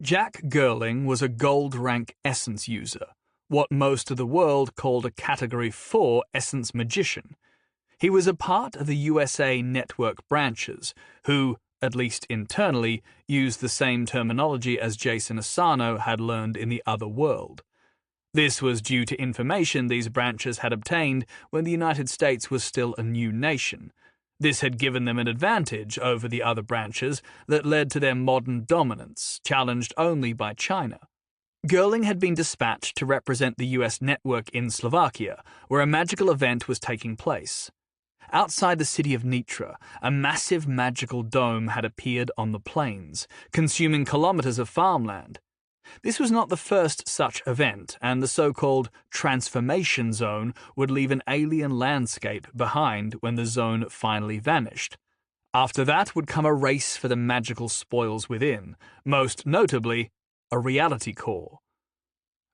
Jack Girling was a gold rank essence user, what most of the world called a Category 4 essence magician. He was a part of the USA network branches, who, at least internally, used the same terminology as Jason Asano had learned in the other world. This was due to information these branches had obtained when the United States was still a new nation. This had given them an advantage over the other branches that led to their modern dominance, challenged only by China. Girling had been dispatched to represent the US network in Slovakia, where a magical event was taking place. Outside the city of Nitra, a massive magical dome had appeared on the plains, consuming kilometers of farmland. This was not the first such event, and the so-called transformation zone would leave an alien landscape behind when the zone finally vanished. After that would come a race for the magical spoils within, most notably, a reality core.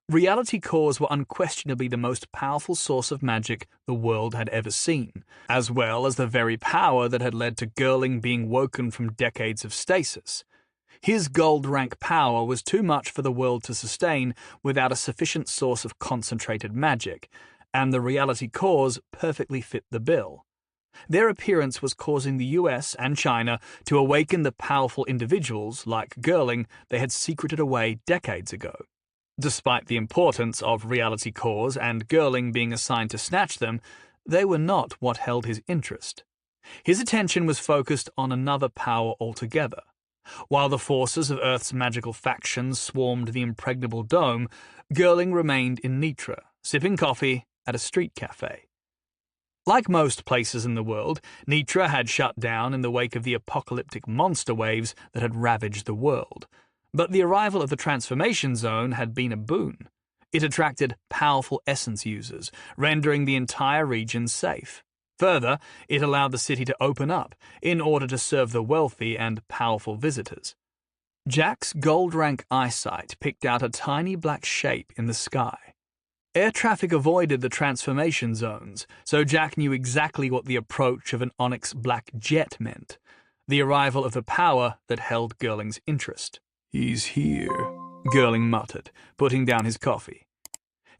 Reality cores were unquestionably the most powerful source of magic the world had ever seen, as well as the very power that had led to Girling being woken from decades of stasis. His gold rank power was too much for the world to sustain without a sufficient source of concentrated magic, and the reality cores perfectly fit the bill. Their appearance was causing the US and China to awaken the powerful individuals like Girling they had secreted away decades ago. Despite the importance of reality cores and Girling being assigned to snatch them, they were not what held his interest. His attention was focused on another power altogether. While the forces of Earth's magical factions swarmed the impregnable dome, Girling remained in Nitra, sipping coffee at a street cafe. Like most places in the world, Nitra had shut down in the wake of the apocalyptic monster waves that had ravaged the world. But the arrival of the transformation zone had been a boon. It attracted powerful essence users, rendering the entire region safe. Further, it allowed the city to open up in order to serve the wealthy and powerful visitors. Jack's gold rank eyesight picked out a tiny black shape in the sky. Air traffic avoided the transformation zones, so Jack knew exactly what the approach of an onyx black jet meant, the arrival of the power that held Girling's interest. "He's here," Girling muttered, putting down his coffee.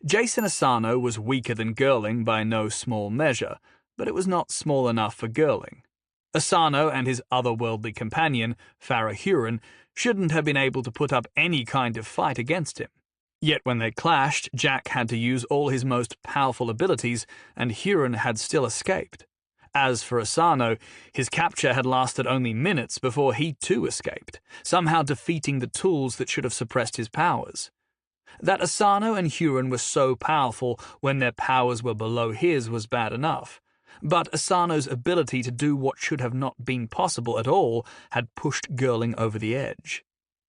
Jason Asano was weaker than Girling by no small measure, but it was not small enough for Girling. Asano and his otherworldly companion, Farah Huron, shouldn't have been able to put up any kind of fight against him. Yet when they clashed, Jack had to use all his most powerful abilities, and Huron had still escaped. As for Asano, his capture had lasted only minutes before he too escaped, somehow defeating the tools that should have suppressed his powers. That Asano and Huron were so powerful when their powers were below his was bad enough, but Asano's ability to do what should have not been possible at all had pushed Girling over the edge.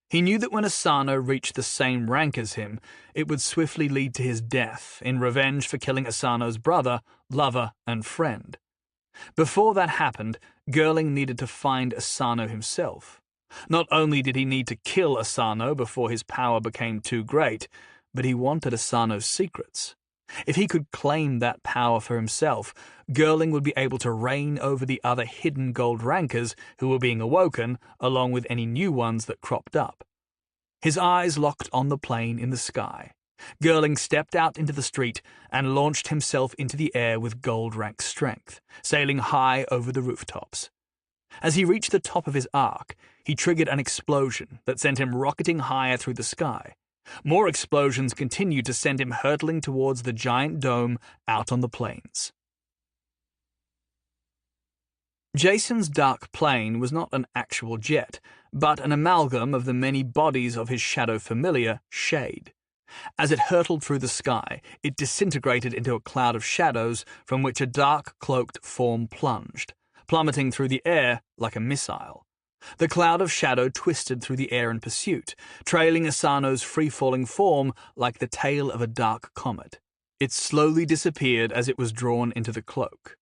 He knew that when Asano reached the same rank as him, it would swiftly lead to his death in revenge for killing Asano's brother, lover, and friend. Before that happened, Girling needed to find Asano himself. Not only did he need to kill Asano before his power became too great, but he wanted Asano's secrets. If he could claim that power for himself, Girling would be able to reign over the other hidden gold rankers who were being awoken, along with any new ones that cropped up. His eyes locked on the plane in the sky. Girling stepped out into the street and launched himself into the air with gold-rank strength, sailing high over the rooftops. As he reached the top of his arc, he triggered an explosion that sent him rocketing higher through the sky. More explosions continued to send him hurtling towards the giant dome out on the plains. Jason's dark plane was not an actual jet, but an amalgam of the many bodies of his shadow familiar, Shade. As it hurtled through the sky, it disintegrated into a cloud of shadows from which a dark, cloaked form plunged, plummeting through the air like a missile. The cloud of shadow twisted through the air in pursuit, trailing Asano's free-falling form like the tail of a dark comet. It slowly disappeared as it was drawn into the cloak.